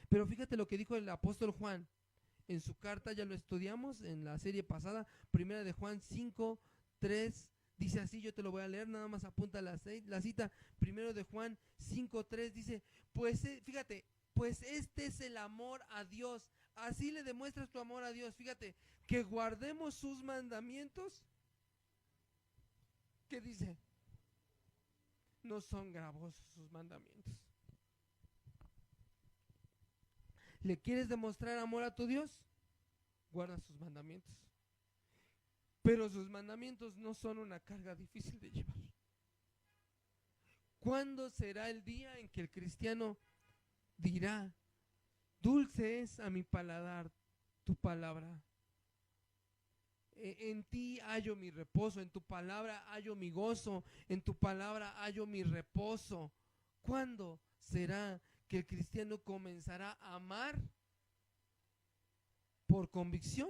Pero fíjate lo que dijo el apóstol Juan en su carta, ya lo estudiamos en la serie pasada, primera de Juan 5:3, dice así, yo te lo voy a leer, nada más apunta la cita, primero de Juan 5:3, dice, fíjate, pues este es el amor a Dios, así le demuestras tu amor a Dios, fíjate, que guardemos sus mandamientos. ¿Qué dice? No son gravosos sus mandamientos. ¿Le quieres demostrar amor a tu Dios? Guarda sus mandamientos. Pero sus mandamientos no son una carga difícil de llevar. ¿Cuándo será el día en que el cristiano dirá, dulce es a mi paladar tu palabra? En ti hallo mi reposo, en tu palabra hallo mi gozo, en tu palabra hallo mi reposo. ¿Cuándo será que el cristiano comenzará a amar por convicción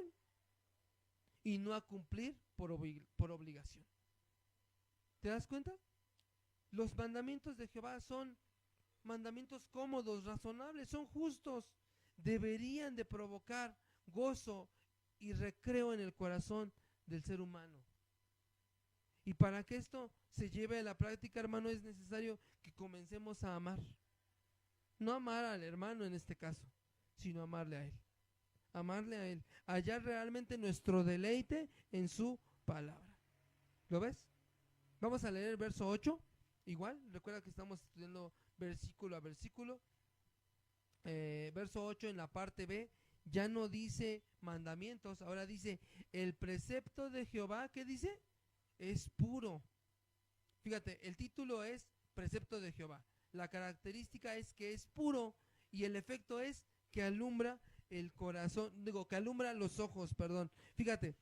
y no a cumplir por obligación? ¿Te das cuenta? Los mandamientos de Jehová son mandamientos cómodos, razonables, son justos, deberían de provocar gozo y recreo en el corazón del ser humano. Y para que esto se lleve a la práctica, hermano, es necesario que comencemos a amar. No amar al hermano en este caso, sino amarle a él. Amarle a él, hallar realmente nuestro deleite en su palabra. ¿Lo ves? Vamos a leer el verso 8. Igual, recuerda que estamos estudiando versículo a versículo. Verso 8 en la parte B. Ya no dice mandamientos, ahora dice el precepto de Jehová, ¿qué dice? Es puro. Fíjate, el título es precepto de Jehová. La característica es que es puro y el efecto es que alumbra el corazón, que alumbra los ojos, perdón. Fíjate,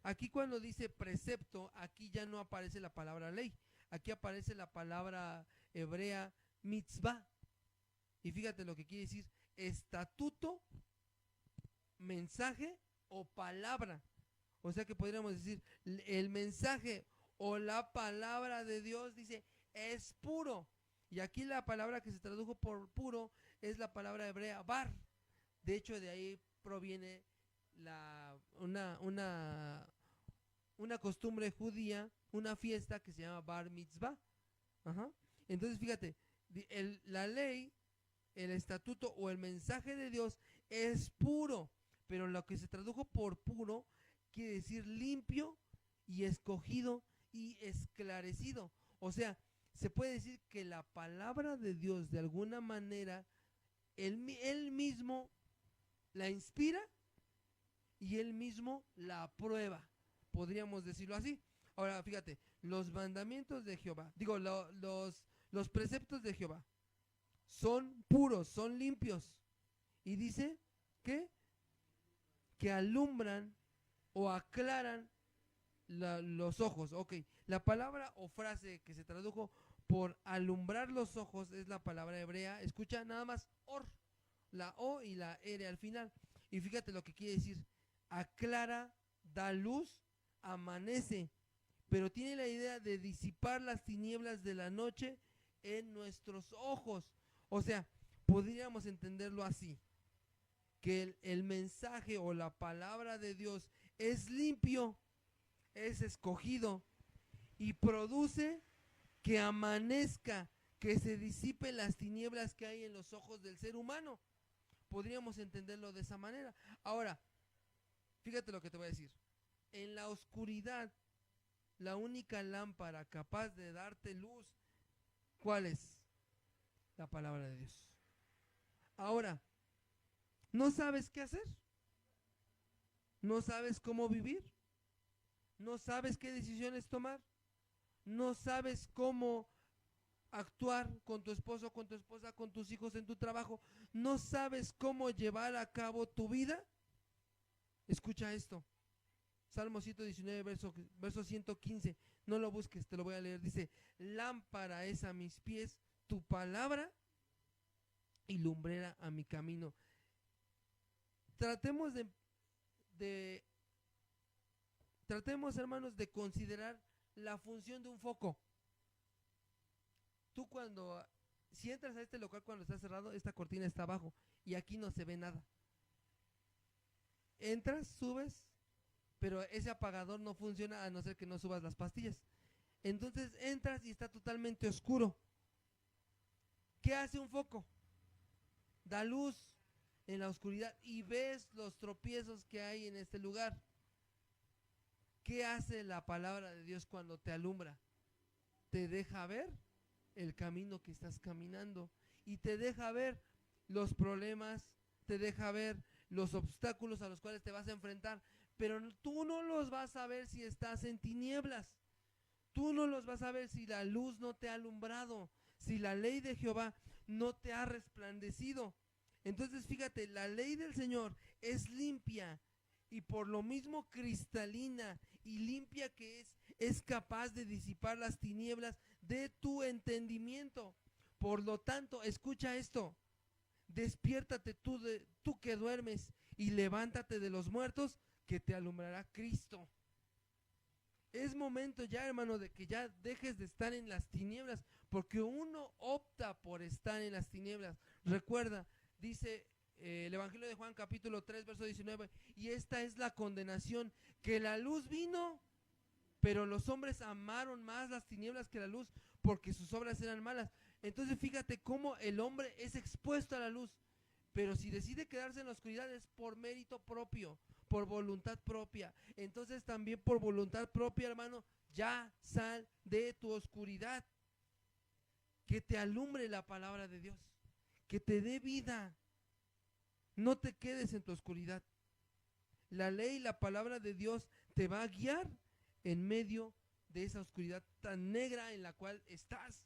aquí cuando dice precepto, aquí ya no aparece la palabra ley, aquí aparece la palabra hebrea mitzvah. Y fíjate lo que quiere decir: estatuto, mensaje o palabra. O sea que podríamos decir, el mensaje o la palabra de Dios, dice, es puro. Y aquí la palabra que se tradujo por puro es la palabra hebrea bar. De hecho, de ahí proviene una costumbre judía, una fiesta que se llama bar mitzvah. Ajá. Entonces, fíjate, la ley, el estatuto o el mensaje de Dios es puro, pero lo que se tradujo por puro quiere decir limpio y escogido y esclarecido. O sea, se puede decir que la palabra de Dios de alguna manera él mismo la inspira y él mismo la aprueba, podríamos decirlo así. Ahora, fíjate, los mandamientos de Jehová, digo, los preceptos de Jehová son puros, son limpios. Y dice que alumbran o aclaran los ojos. Ok, la palabra o frase que se tradujo por alumbrar los ojos es la palabra hebrea. Escucha nada más or, la O y la R al final. Y fíjate lo que quiere decir. Aclara, da luz, amanece. Pero tiene la idea de disipar las tinieblas de la noche en nuestros ojos. O sea, podríamos entenderlo así. Que el mensaje o la palabra de Dios es limpio, es escogido y produce que amanezca, que se disipen las tinieblas que hay en los ojos del ser humano. Podríamos entenderlo de esa manera. Ahora, fíjate lo que te voy a decir. En la oscuridad, la única lámpara capaz de darte luz, ¿cuál es? La palabra de Dios. Ahora, ¿no sabes qué hacer? ¿No sabes cómo vivir? ¿No sabes qué decisiones tomar? ¿No sabes cómo actuar con tu esposo, con tu esposa, con tus hijos en tu trabajo? ¿No sabes cómo llevar a cabo tu vida? Escucha esto. Salmo 119, verso 115. No lo busques, te lo voy a leer. Dice, lámpara es a mis pies tu palabra y lumbrera a mi camino. Tratemos tratemos, hermanos, de considerar la función de un foco. Tú si entras a este local cuando está cerrado, esta cortina está abajo y aquí no se ve nada. Entras, subes, pero ese apagador no funciona a no ser que no subas las pastillas. Entonces entras y está totalmente oscuro. ¿Qué hace un foco? Da luz en la oscuridad y ves los tropiezos que hay en este lugar. ¿Qué hace la palabra de Dios cuando te alumbra? Te deja ver el camino que estás caminando y te deja ver los problemas, te deja ver los obstáculos a los cuales te vas a enfrentar, pero tú no los vas a ver si estás en tinieblas. Tú no los vas a ver si la luz no te ha alumbrado, si la ley de Jehová no te ha resplandecido. Entonces fíjate, la ley del Señor es limpia y por lo mismo cristalina y limpia que es capaz de disipar las tinieblas de tu entendimiento. Por lo tanto, escucha esto, despiértate tú que duermes y levántate de los muertos, que te alumbrará Cristo. Es momento ya, hermano, de que ya dejes de estar en las tinieblas, porque uno opta por estar en las tinieblas. Recuerda, dice el Evangelio de Juan capítulo 3, verso 19, y esta es la condenación, que la luz vino, pero los hombres amaron más las tinieblas que la luz, porque sus obras eran malas. Entonces fíjate cómo el hombre es expuesto a la luz, pero si decide quedarse en la oscuridad es por mérito propio, por voluntad propia. Entonces también por voluntad propia, hermano, ya sal de tu oscuridad. Que te alumbre la palabra de Dios, que te dé vida. No te quedes en tu oscuridad. La ley, la palabra de Dios te va a guiar en medio de esa oscuridad tan negra en la cual estás.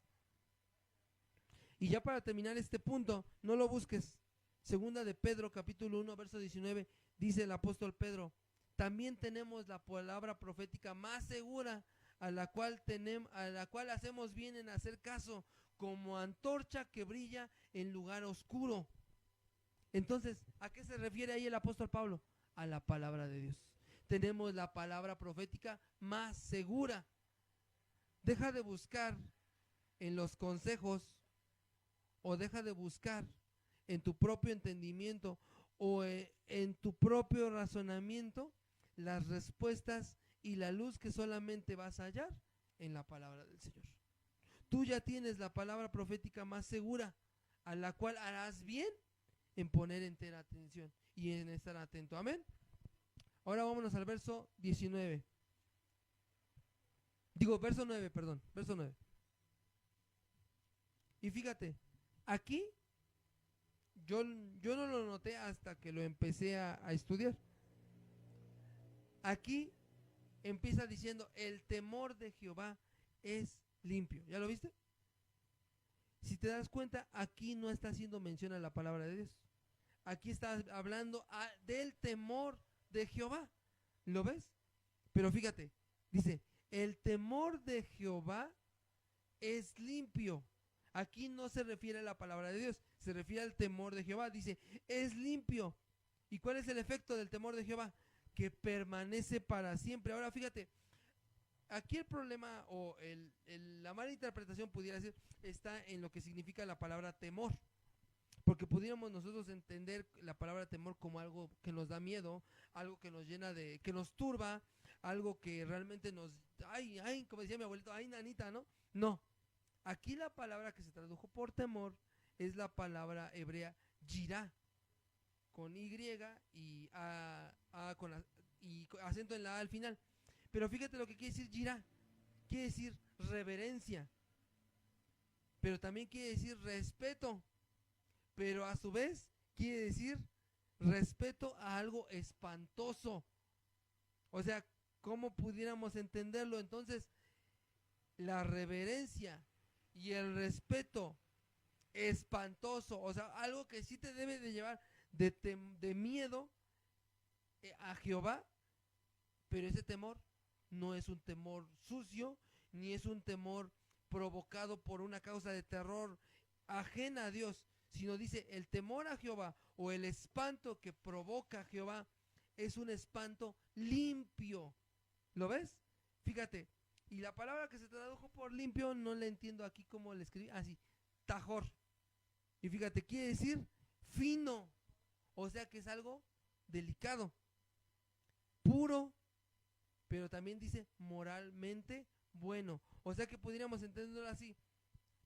Y ya para terminar este punto, no lo busques. Segunda de Pedro, capítulo 1, verso 19, dice el apóstol Pedro, también tenemos la palabra profética más segura, a la cual hacemos bien en hacer caso, como antorcha que brilla en lugar oscuro. Entonces, ¿a qué se refiere ahí el apóstol Pablo? a la palabra de Dios. Tenemos la palabra profética más segura. Deja de buscar en los consejos, o deja de buscar en tu propio entendimiento o en tu propio razonamiento las respuestas y la luz que solamente vas a hallar en la palabra del Señor. Tú ya tienes la palabra profética más segura, a la cual harás bien en poner entera atención y en estar atento. Amén. Ahora vámonos al verso 19. Verso 9, perdón, verso 9. Y fíjate, aquí yo no lo noté hasta que lo empecé a estudiar. Aquí empieza diciendo, el temor de Jehová es limpio. ¿Ya lo viste? Si te das cuenta, aquí no está haciendo mención a la palabra de Dios. Aquí está hablando del temor de Jehová. ¿Lo ves? Pero fíjate, dice, el temor de Jehová es limpio. Aquí no se refiere a la palabra de Dios, se refiere al temor de Jehová. Dice, es limpio. ¿Y cuál es el efecto del temor de Jehová? Que permanece para siempre. Ahora fíjate, aquí el problema o la mala interpretación pudiera ser, está en lo que significa la palabra temor. Porque pudiéramos nosotros entender la palabra temor como algo que nos da miedo, algo que nos llena que nos turba, algo que realmente como decía mi abuelito, ay nanita, ¿no? No, aquí la palabra que se tradujo por temor es la palabra hebrea yirá, con Y y y acento en la A al final. Pero fíjate lo que quiere decir yirá, quiere decir reverencia, pero también quiere decir respeto, pero a su vez quiere decir respeto a algo espantoso. O sea, ¿cómo pudiéramos entenderlo? Entonces, la reverencia y el respeto espantoso, o sea, algo que sí te debe de llevar de miedo a Jehová, pero ese temor no es un temor sucio, ni es un temor provocado por una causa de terror ajena a Dios, sino dice, el temor a Jehová o el espanto que provoca a Jehová es un espanto limpio. ¿Lo ves? Fíjate, y la palabra que se tradujo por limpio no la entiendo aquí como le escribí, así, tajor. Y fíjate, quiere decir fino, o sea que es algo delicado, puro, pero también dice moralmente bueno. O sea que podríamos entenderlo así,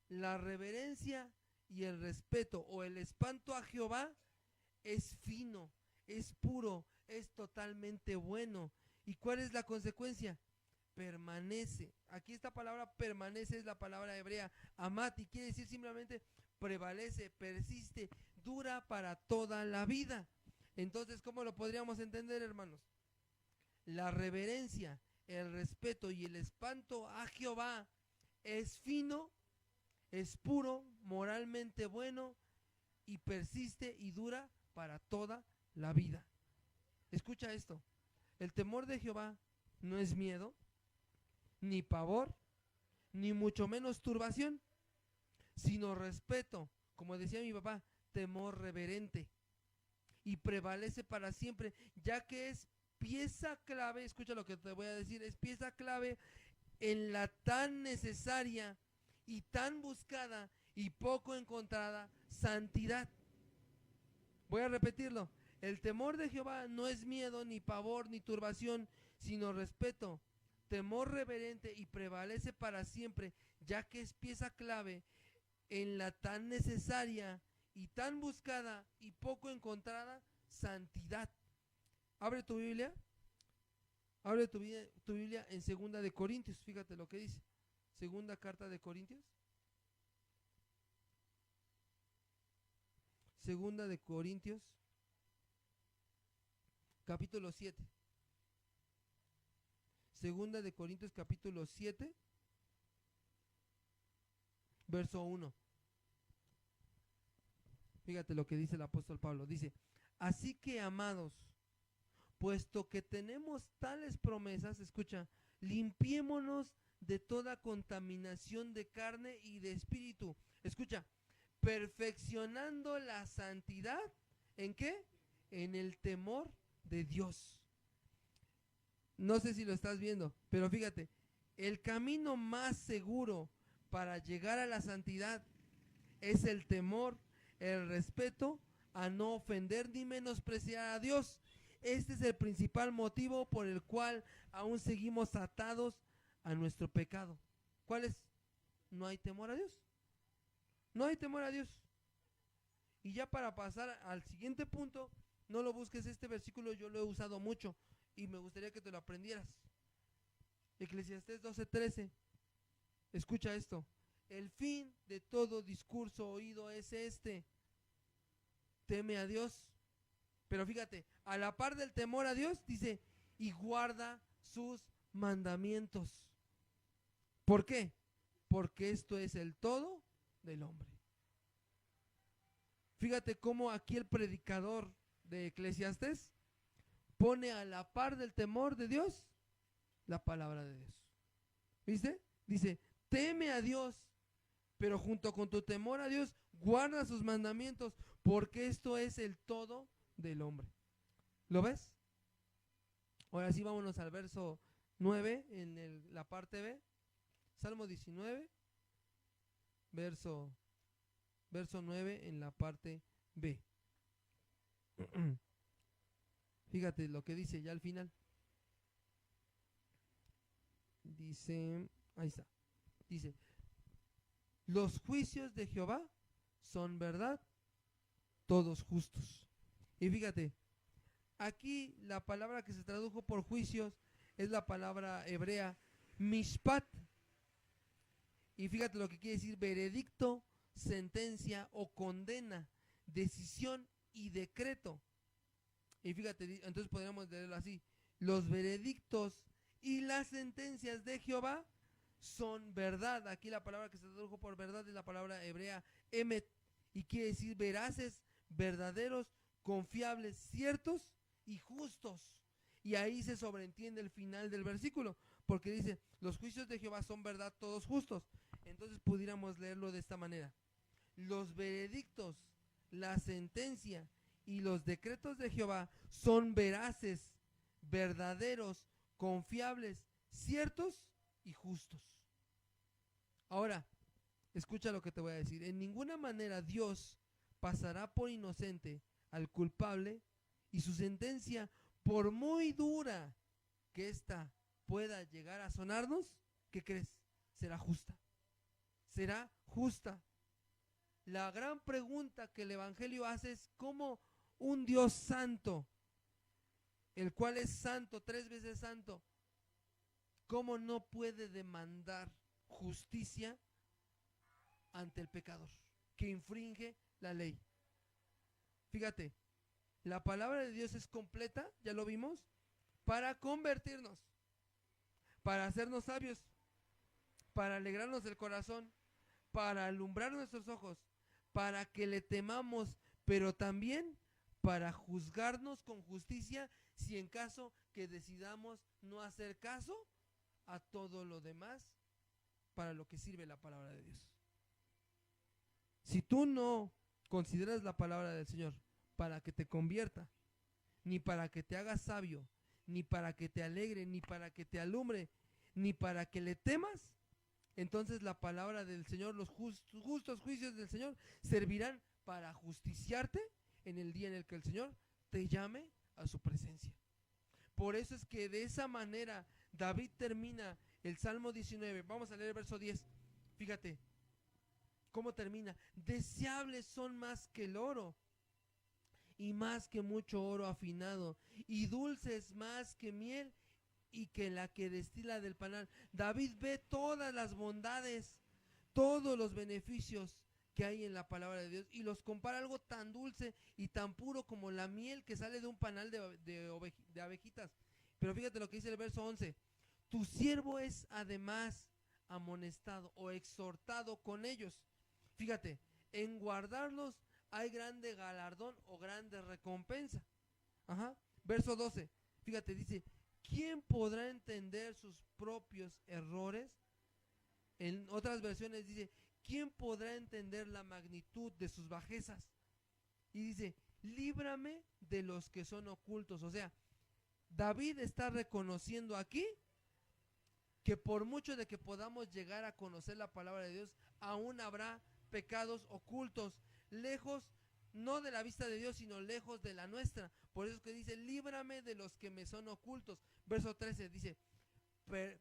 la reverencia y el respeto o el espanto a Jehová es fino, es puro, es totalmente bueno. ¿Y cuál es la consecuencia? Permanece. Aquí esta palabra permanece es la palabra hebrea amati, quiere decir simplemente prevalece, persiste, dura para toda la vida. Entonces, ¿cómo lo podríamos entender, hermanos? La reverencia, el respeto y el espanto a Jehová es fino, es puro, moralmente bueno y persiste y dura para toda la vida. Escucha esto, el temor de Jehová no es miedo, ni pavor, ni mucho menos turbación, sino respeto, como decía mi papá, temor reverente, y prevalece para siempre, ya que es pieza clave, escucha lo que te voy a decir, es pieza clave en la tan necesaria y tan buscada y poco encontrada santidad. Voy a repetirlo, el temor de Jehová no es miedo, ni pavor, ni turbación, sino respeto, temor reverente y prevalece para siempre, ya que es pieza clave en la tan necesaria y tan buscada y poco encontrada santidad. Abre tu Biblia. Abre tu Biblia en 2 de Corintios. Fíjate lo que dice. Segunda carta de Corintios. 2 de Corintios, capítulo 7. 2 de Corintios, capítulo 7, verso 1. Fíjate lo que dice el apóstol Pablo. Dice, así que, amados, puesto que tenemos tales promesas, escucha, limpiémonos de toda contaminación de carne y de espíritu. Escucha, perfeccionando la santidad, ¿en qué? En el temor de Dios. No sé si lo estás viendo, pero fíjate, el camino más seguro para llegar a la santidad es el temor, el respeto, a no ofender ni menospreciar a Dios. Este es el principal motivo por el cual aún seguimos atados a nuestro pecado. ¿Cuál es? No hay temor a Dios. No hay temor a Dios. Y ya para pasar al siguiente punto, no lo busques, este versículo yo lo he usado mucho y me gustaría que te lo aprendieras. Eclesiastés 12:13. Escucha esto. El fin de todo discurso oído es este: teme a Dios. Pero fíjate, a la par del temor a Dios, dice, y guarda sus mandamientos. ¿Por qué? Porque esto es el todo del hombre. Fíjate cómo aquí el predicador de Eclesiastés pone a la par del temor de Dios la palabra de Dios. ¿Viste? Dice, teme a Dios, pero junto con tu temor a Dios, guarda sus mandamientos, porque esto es el todo del hombre. ¿Lo ves? Ahora sí, vámonos al verso 9 en la parte B. Salmo 19, verso 9 en la parte B. Fíjate lo que dice ya al final. Dice, ahí está. Dice, los juicios de Jehová son verdad, todos justos. Y fíjate, aquí la palabra que se tradujo por juicios es la palabra hebrea mishpat. Y fíjate lo que quiere decir: veredicto, sentencia o condena, decisión y decreto. Y fíjate, entonces podríamos leerlo así: los veredictos y las sentencias de Jehová son verdad. Aquí la palabra que se tradujo por verdad es la palabra hebrea emet, y quiere decir veraces, verdaderos, confiables, ciertos y justos. Y ahí se sobreentiende el final del versículo, porque dice, los juicios de Jehová son verdad, todos justos. Entonces pudiéramos leerlo de esta manera: los veredictos, la sentencia y los decretos de Jehová son veraces, verdaderos, confiables, ciertos y justos. Ahora, escucha lo que te voy a decir. En ninguna manera Dios pasará por inocente al culpable, y su sentencia, por muy dura que ésta pueda llegar a sonarnos, ¿qué crees? Será justa. Será justa. La gran pregunta que el Evangelio hace es: ¿cómo un Dios santo, el cual es santo, 3 veces santo, cómo no puede demandar justicia ante el pecador que infringe la ley? Fíjate, la palabra de Dios es completa, ya lo vimos, para convertirnos, para hacernos sabios, para alegrarnos el corazón, para alumbrar nuestros ojos, para que le temamos, pero también para juzgarnos con justicia si en caso que decidamos no hacer caso a todo lo demás para lo que sirve la palabra de Dios. Si tú no consideras la palabra del Señor para que te convierta, ni para que te haga sabio, ni para que te alegre, ni para que te alumbre, ni para que le temas, entonces la palabra del Señor, los justos juicios del Señor servirán para justiciarte en el día en el que el Señor te llame a su presencia. Por eso es que de esa manera David termina el Salmo 19. Vamos a leer el verso 10. Fíjate cómo termina: deseables son más que el oro, y más que mucho oro afinado, y dulces más que miel y que la que destila del panal. David ve todas las bondades, todos los beneficios que hay en la palabra de Dios, y los compara a algo tan dulce y tan puro como la miel que sale de un panal de abejitas. Pero fíjate lo que dice el verso 11: tu siervo es además amonestado o exhortado con ellos. Fíjate, en guardarlos hay grande galardón o grande recompensa. Verso 12, fíjate, dice: ¿quién podrá entender sus propios errores? En otras versiones dice: ¿quién podrá entender la magnitud de sus bajezas? Y dice: líbrame de los que son ocultos. O sea, David está reconociendo aquí que por mucho de que podamos llegar a conocer la palabra de Dios, aún habrá pecados ocultos, lejos, no de la vista de Dios, sino lejos de la nuestra. Por eso es que dice, líbrame de los que me son ocultos. Verso 13 dice,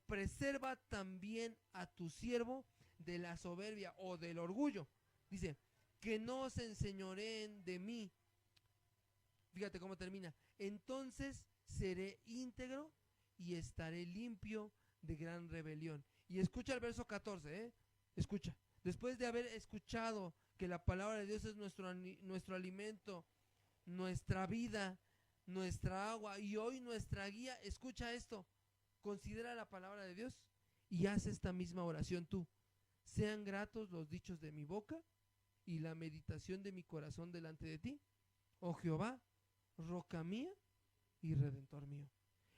preserva también a tu siervo de la soberbia o del orgullo. Dice, que no se enseñoreen de mí. Fíjate cómo termina. Entonces seré íntegro y estaré limpio de gran rebelión. Y escucha el verso 14, escucha. Después de haber escuchado que la palabra de Dios es nuestro alimento, nuestra vida, nuestra agua y hoy nuestra guía, escucha esto. Considera la palabra de Dios y haz esta misma oración tú. Sean gratos los dichos de mi boca y la meditación de mi corazón delante de ti, oh Jehová, roca mía y redentor mío.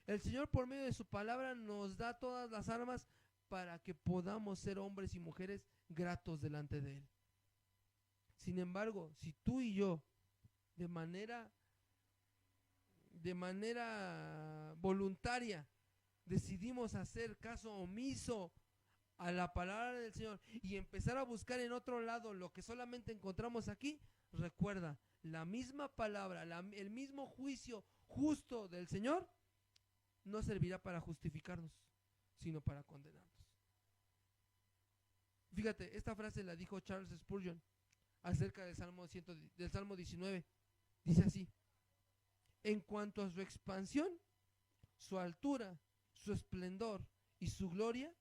El Señor por medio de su palabra nos da todas las armas para que podamos ser hombres y mujeres gratos delante de Él. Sin embargo, si tú y yo de manera voluntaria decidimos hacer caso omiso a la palabra del Señor y empezar a buscar en otro lado lo que solamente encontramos aquí, recuerda, la misma palabra, el mismo juicio justo del Señor no servirá para justificarnos, sino para condenarnos. Fíjate, esta frase la dijo Charles Spurgeon acerca del Salmo 19. Dice así: en cuanto a su expansión, su altura, su esplendor y su gloria,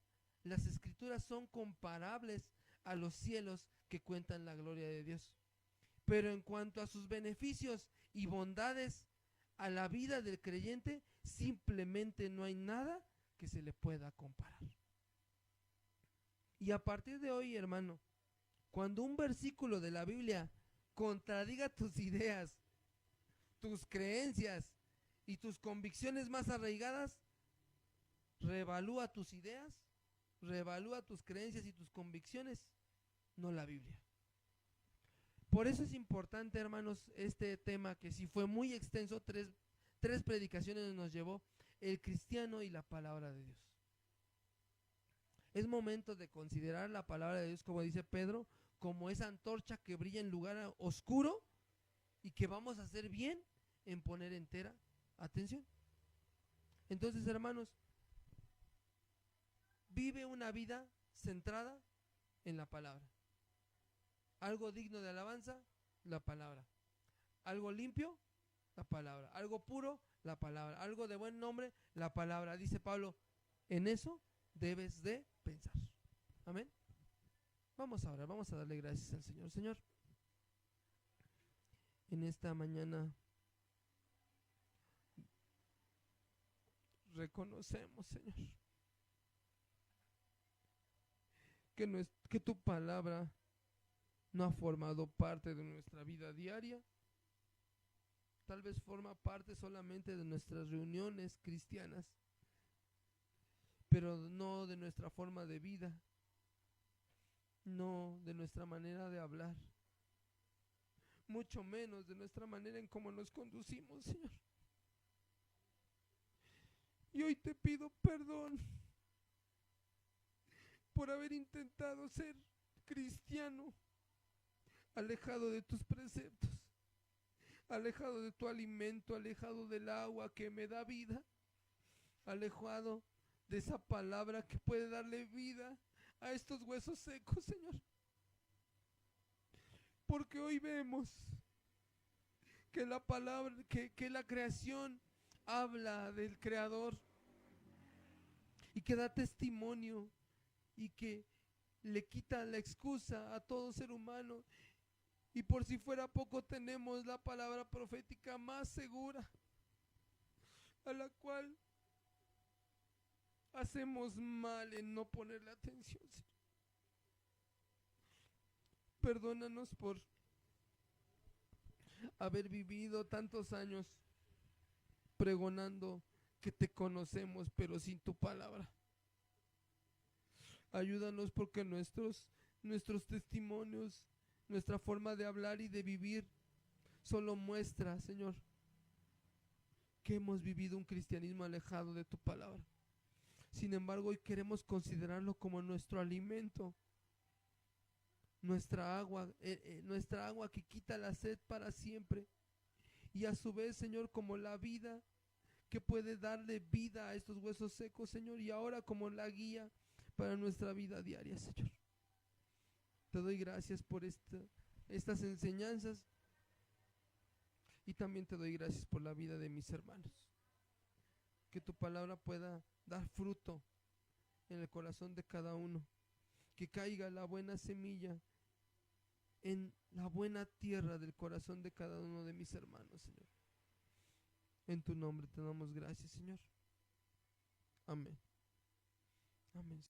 las escrituras son comparables a los cielos que cuentan la gloria de Dios. Pero en cuanto a sus beneficios y bondades a la vida del creyente, simplemente no hay nada que se le pueda comparar. Y a partir de hoy, hermano, cuando un versículo de la Biblia contradiga tus ideas, tus creencias y tus convicciones más arraigadas, reevalúa tus ideas, reevalúa tus creencias y tus convicciones, no la Biblia. Por eso es importante, hermanos, este tema que sí fue muy extenso, tres predicaciones nos llevó, el cristiano y la palabra de Dios. Es momento de considerar la palabra de Dios, como dice Pedro, como esa antorcha que brilla en lugar oscuro y que vamos a hacer bien en poner entera atención. Entonces, hermanos, vive una vida centrada en la palabra. Algo digno de alabanza, la palabra. Algo limpio, la palabra. Algo puro, la palabra. Algo de buen nombre, la palabra. Dice Pablo, en eso debes de pensar. Amén. Vamos a orar, vamos a darle gracias al Señor. Señor, en esta mañana reconocemos, Señor, que tu palabra no ha formado parte de nuestra vida diaria. Tal vez forma parte solamente de nuestras reuniones cristianas, pero no de nuestra forma de vida, no de nuestra manera de hablar, mucho menos de nuestra manera en cómo nos conducimos, Señor. Y hoy te pido perdón por haber intentado ser cristiano, alejado de tus preceptos, alejado de tu alimento, alejado del agua que me da vida, alejado de esa palabra que puede darle vida a estos huesos secos, Señor. Porque hoy vemos que la palabra, que la creación habla del Creador y que da testimonio y que le quita la excusa a todo ser humano. Y por si fuera poco, tenemos la palabra profética más segura, a la cual hacemos mal en no ponerle atención, Señor. Perdónanos por haber vivido tantos años pregonando que te conocemos, pero sin tu palabra. Ayúdanos porque nuestros testimonios, nuestra forma de hablar y de vivir solo muestra, Señor, que hemos vivido un cristianismo alejado de tu palabra. Sin embargo, hoy queremos considerarlo como nuestro alimento, nuestra agua que quita la sed para siempre, y a su vez, Señor, como la vida que puede darle vida a estos huesos secos, Señor, y ahora como la guía para nuestra vida diaria, Señor. Te doy gracias por estas enseñanzas, y también te doy gracias por la vida de mis hermanos. Que tu palabra pueda dar fruto en el corazón de cada uno, que caiga la buena semilla en la buena tierra del corazón de cada uno de mis hermanos, Señor. En tu nombre te damos gracias, Señor. Amén. Amén.